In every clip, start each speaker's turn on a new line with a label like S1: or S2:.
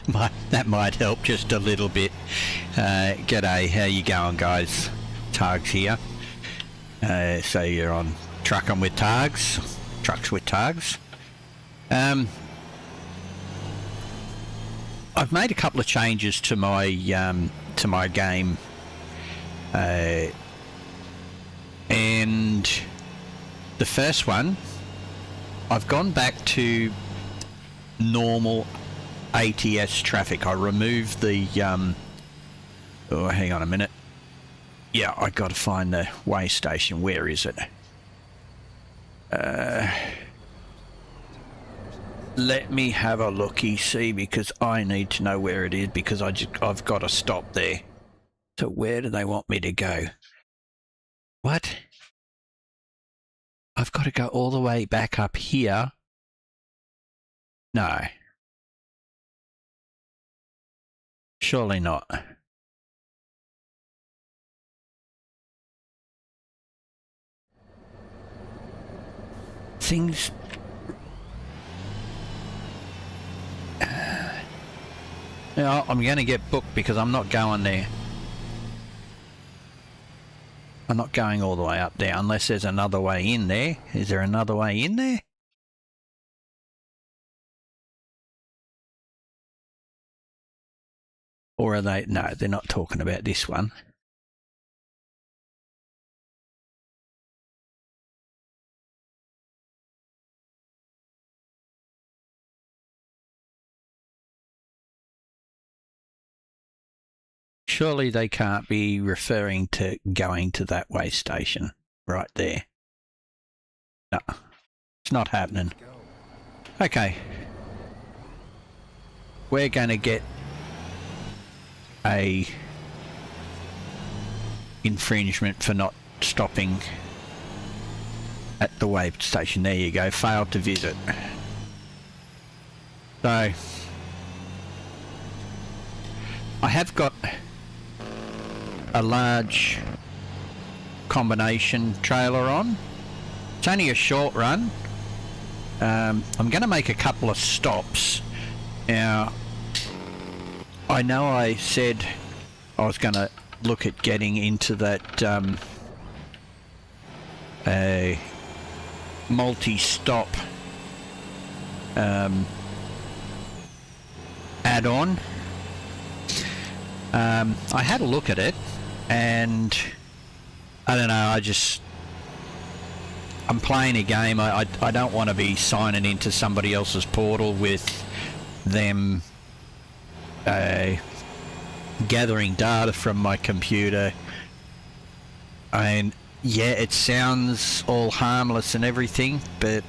S1: that might help just a little bit. G'day, how you going, guys? Targs here. So you're on Trucking with Targs, Trucks with Targs. I've made a couple of changes to my game, and the first one, I've gone back to normal ATS traffic. I removed the oh, hang on a minute. Yeah, I got to find the way station. Where is it? Let me have a looky, see, because I need to know where it is, because I've got to stop there. So where do they want me to go? What? I've got to go all the way back up here. No. Surely not. Things... No, I'm going to get booked because I'm not going there. I'm not going all the way up there unless there's another way in there. Is there another way in there? Or are they... No, they're not talking about this one. Surely they can't be referring to going to that way station right there. No, it's not happening. Okay. We're going to get a infringement for not stopping at the way station. There you go. Failed to visit. So I have got a large combination trailer on. It's only a short run. I'm going to make a couple of stops. Now, I know I said I was going to look at getting into that multi-stop add-on. I had a look at it, and I don't know, I'm playing a game. I don't want to be signing into somebody else's portal with them gathering data from my computer. And yeah, it sounds all harmless and everything, but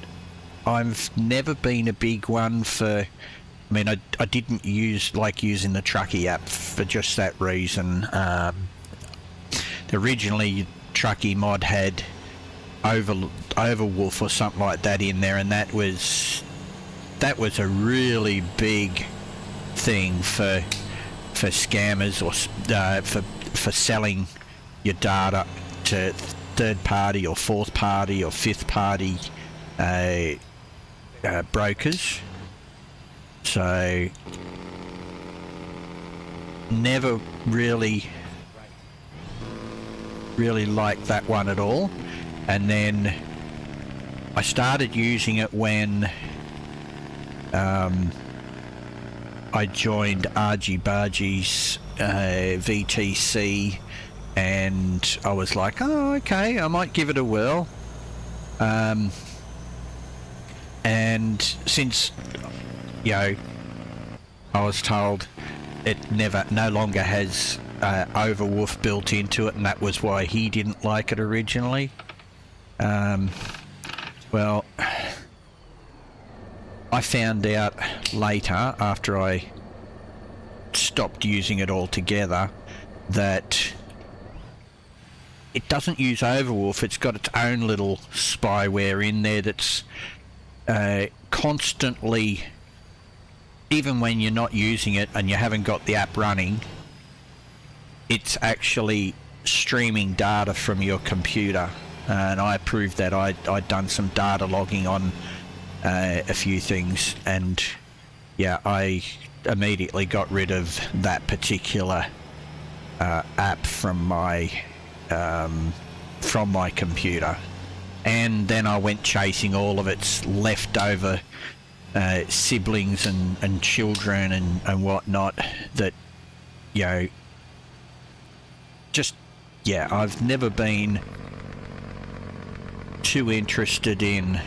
S1: I've never been a big one for... I mean, I didn't like using the Truckee app for just that reason. Originally, Truckee mod had Overwolf or something like that in there, and that was a really big thing for scammers or for selling your data to third party or fourth party or fifth party brokers. So never really liked that one at all. And then I started using it when I joined Argy Bargy's VTC, and I was like, oh, okay, I might give it a whirl. And since, you know, I was told it no longer has Overwolf built into it, and that was why he didn't like it originally. Well, I found out later, after I stopped using it altogether, that it doesn't use Overwolf. It's got its own little spyware in there that's constantly, even when you're not using it and you haven't got the app running, it's actually streaming data from your computer. And I proved that. I'd done some data logging on a few things, and yeah, I immediately got rid of that particular app from my computer, and then I went chasing all of its leftover siblings and children and whatnot that, you know, just, yeah, I've never been too interested in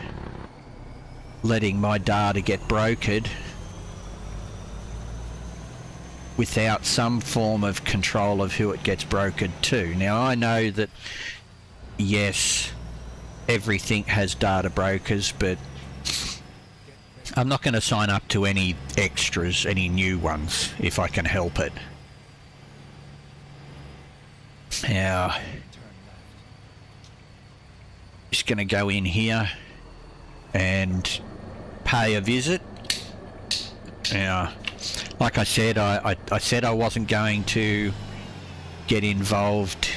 S1: letting my data get brokered without some form of control of who it gets brokered to. Now, I know that, yes, everything has data brokers, but I'm not going to sign up to any extras, any new ones, if I can help it. Now, just going to go in here and pay a visit. Now, like I said, I said I wasn't going to get involved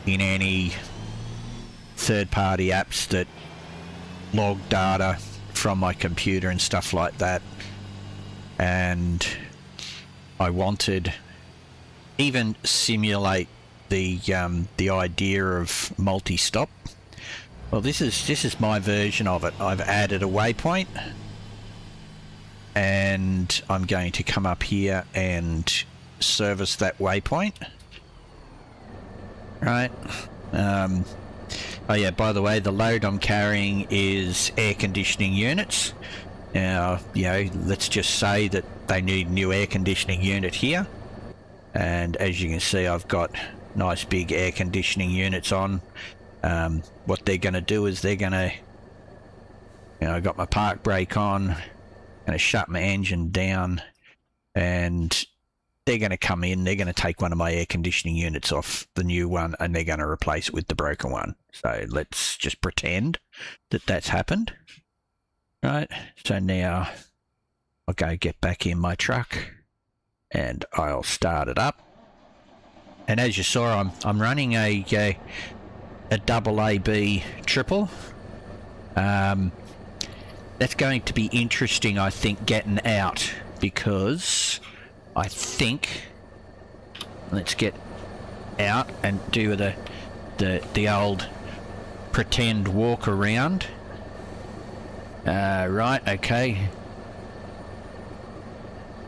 S1: in any third-party apps that log data from my computer and stuff like that, and I wanted even simulate the idea of multi-stop. Well, this is my version of it. I've added a waypoint, and I'm going to come up here and service that waypoint. Right. Oh yeah, by the way, the load I'm carrying is air conditioning units. Now, you know, let's just say that they need new air conditioning unit here. And as you can see, I've got nice big air conditioning units on. What they're going to do is they're going to, you know, I got my park brake on, going to shut my engine down, and they're going to come in, they're going to take one of my air conditioning units off the new one, and they're going to replace it with the broken one. So let's just pretend that that's happened. Right, so now I'll go get back in my truck and I'll start it up. And as you saw, I'm running a double AB triple. That's going to be interesting, I think, getting out, because I think, let's get out and do the old pretend walk around. Right, okay.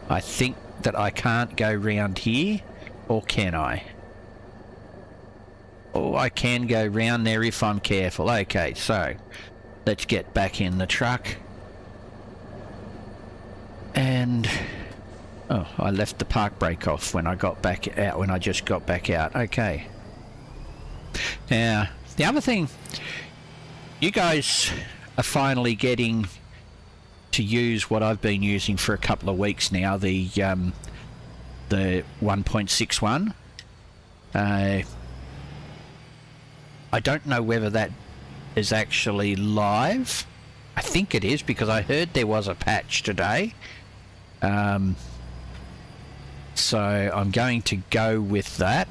S1: I think that I can't go round here, or can I? Oh, I can go round there if I'm careful. Okay, so let's get back in the truck. And oh, I left the park brake off when I got back out, when I just got back out. Okay. Now, the other thing, you guys are finally getting to use what I've been using for a couple of weeks now, the 1.61. I don't know whether that is actually live. I think it is, because I heard there was a patch today. So I'm going to go with that,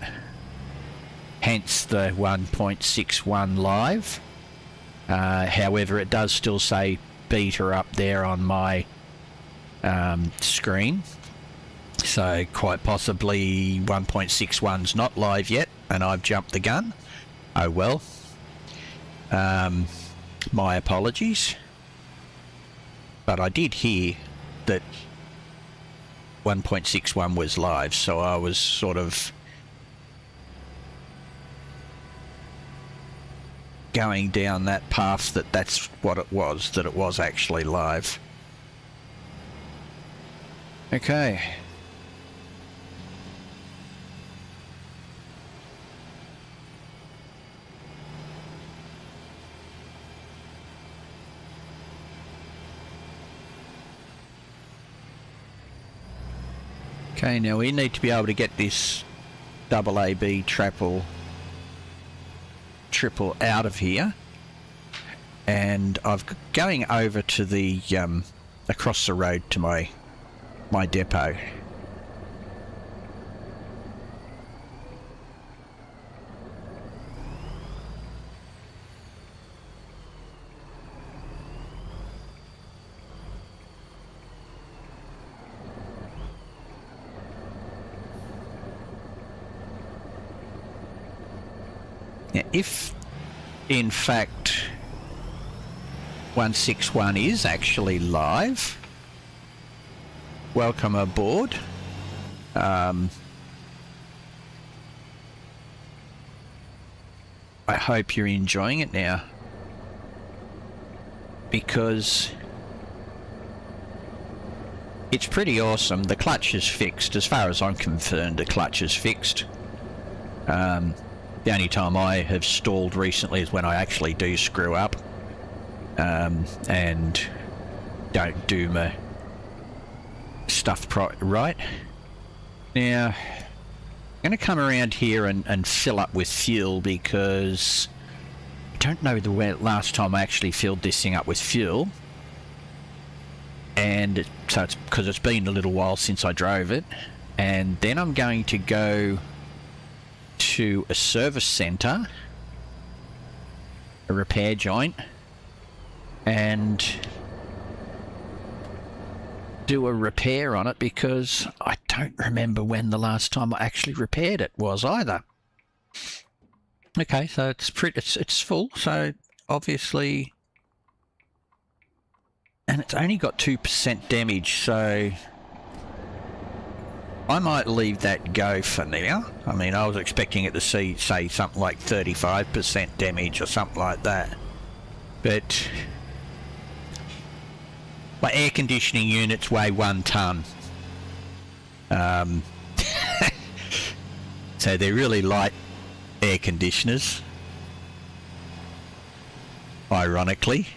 S1: hence the 1.61 live. However, it does still say beta up there on my screen, so quite possibly 1.61's not live yet and I've jumped the gun. Oh well. My apologies, but I did hear that 1.61 was live, so I was sort of going down that path that that's what it was, that it was actually live. Okay. Okay, now we need to be able to get this double AB triple out of here, and I've going over to the across the road to my depot. Now, if in fact 161 is actually live, welcome aboard. I hope you're enjoying it now, because it's pretty awesome. The clutch is fixed. As far as I'm concerned, the clutch is fixed. The only time I have stalled recently is when I actually do screw up and don't do my stuff right. Now, I'm going to come around here and fill up with fuel, because I don't know the last time I actually filled this thing up with fuel. And so it's because it's been a little while since I drove it. And then I'm going to go to a service centre, a repair joint, and do a repair on it, because I don't remember when the last time I actually repaired it was either. Okay, so it's full, so obviously, and it's only got 2% damage, so I might leave that go for now. I mean, I was expecting it to say something like 35% damage or something like that. But my air conditioning units weigh 1 ton. So they're really light air conditioners, ironically.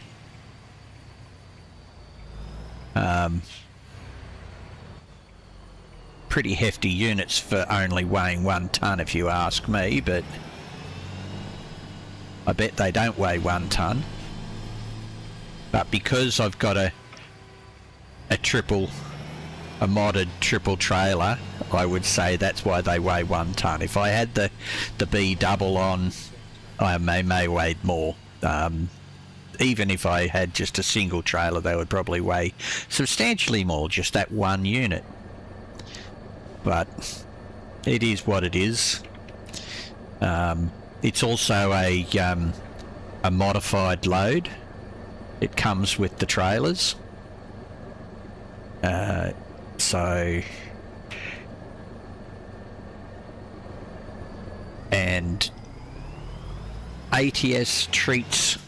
S1: Pretty hefty units for only weighing 1 ton, if you ask me, but I bet they don't weigh 1 ton. But because I've got a modded triple trailer, I would say that's why they weigh 1 ton. If I had the B double on, I may weigh more. Even if I had just a single trailer, they would probably weigh substantially more, just that one unit. But it is what it is. It's also a modified load. It comes with the trailers. And ATS treats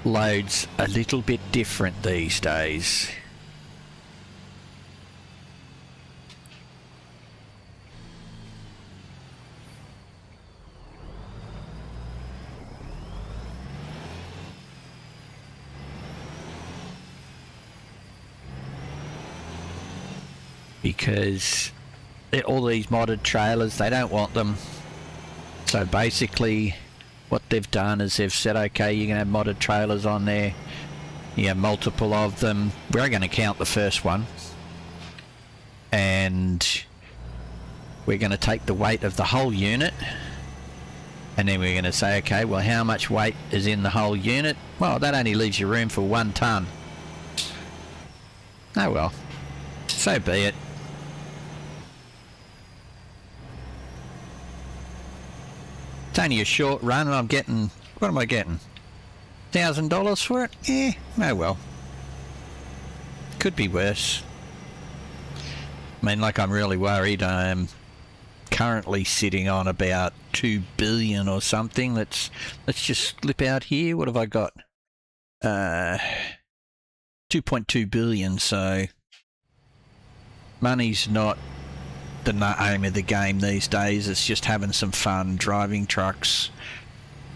S1: loads a little bit different these days. Because all these modded trailers, they don't want them. So basically what they've done is they've said, okay, you can have modded trailers on there. You have multiple of them. We're going to count the first one. And we're going to take the weight of the whole unit. And then we're going to say, okay, well, how much weight is in the whole unit? Well, that only leaves you room for 1 ton. Oh well, so be it. It's only a short run and I'm getting, what am I getting? $1,000 for it? Yeah, oh well. Could be worse. I mean, like, I'm really worried. I'm currently sitting on about 2 billion or something. Let's just slip out here. What have I got? 2.2 billion, so money's not the aim of the game these days. It's just having some fun, driving trucks,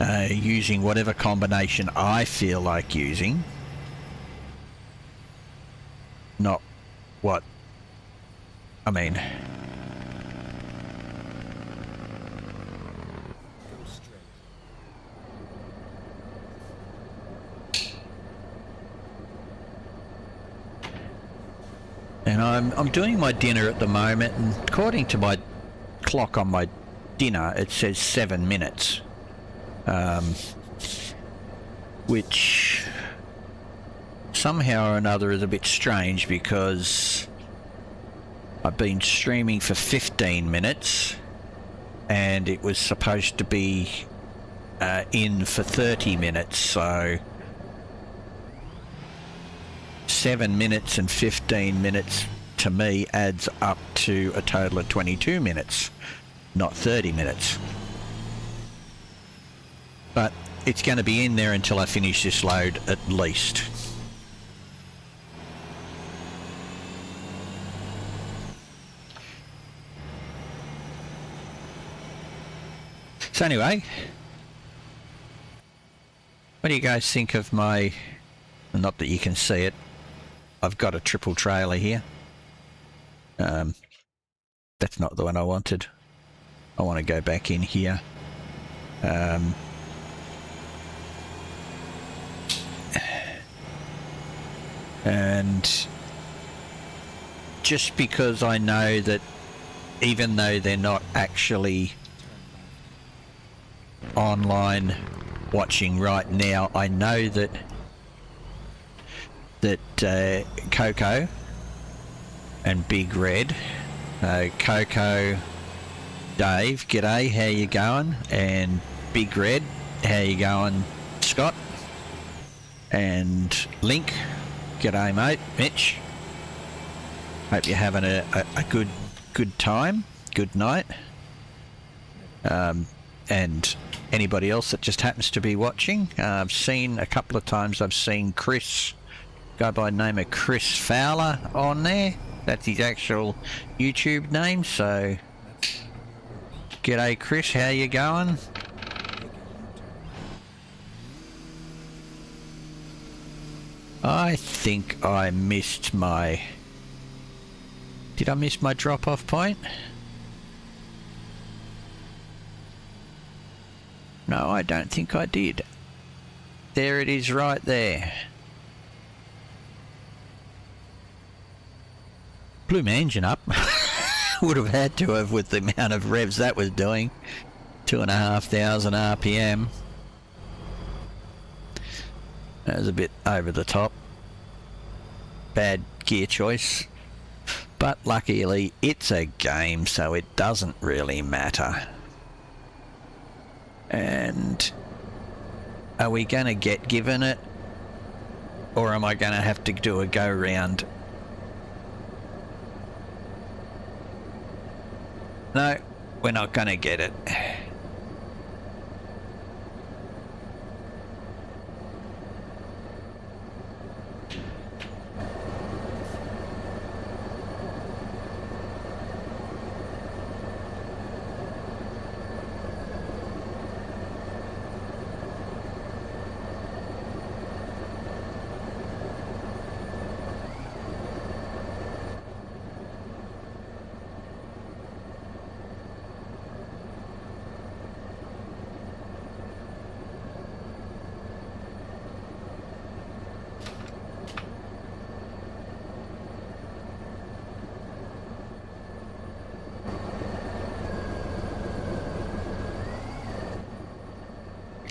S1: using whatever combination I feel like using. Not what, I mean, and I'm doing my dinner at the moment, and according to my clock on my dinner, it says 7 minutes, which somehow or another is a bit strange, because I've been streaming for 15 minutes and it was supposed to be in for 30 minutes, so 7 minutes and 15 minutes to me adds up to a total of 22 minutes, not 30 minutes. But it's going to be in there until I finish this load at least. So anyway, what do you guys think of my, not that you can see it, I've got a triple trailer here. That's not the one I wanted. I want to go back in here. And just because I know that even though they're not actually online watching right now, I know that Coco and Big Red, Coco, Dave, g'day, how you going? And Big Red, how you going, Scott? And Link, g'day mate, Mitch. Hope you're having a good time, good night. And anybody else that just happens to be watching, I've seen a couple of times, I've seen Chris, go by the name of Chris Fowler on there. That's his actual YouTube name, so g'day Chris, how you going? I think I missed my... Did I miss my drop-off point? No, I don't think I did. There it is right there. Blew my engine up. Would have had to have with the amount of revs that was doing. 2,500 RPM. That was a bit over the top. Bad gear choice. But luckily it's a game, so it doesn't really matter. And are we going to get given it? Or am I going to have to do a go round? No, we're not going to get it.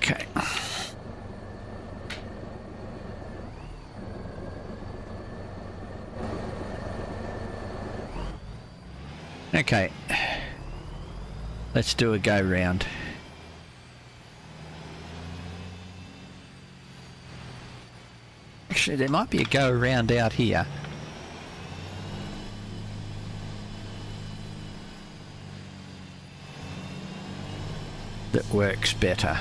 S1: Okay. Okay. Let's do a go round. Actually, there might be a go around out here. That works better.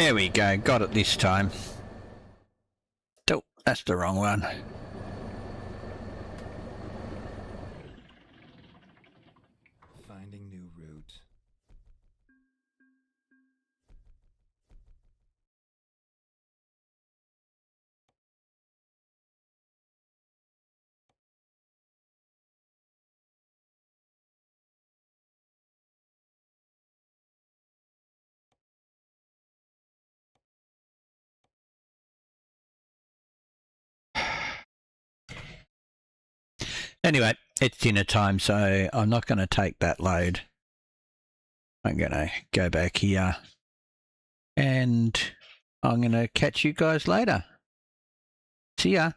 S1: There we go, got it this time. Oh, that's the wrong one.
S2: Finding new route.
S1: Anyway, it's dinner time, so I'm not going to take that load. I'm going to go back here and I'm going to catch you guys later. See ya.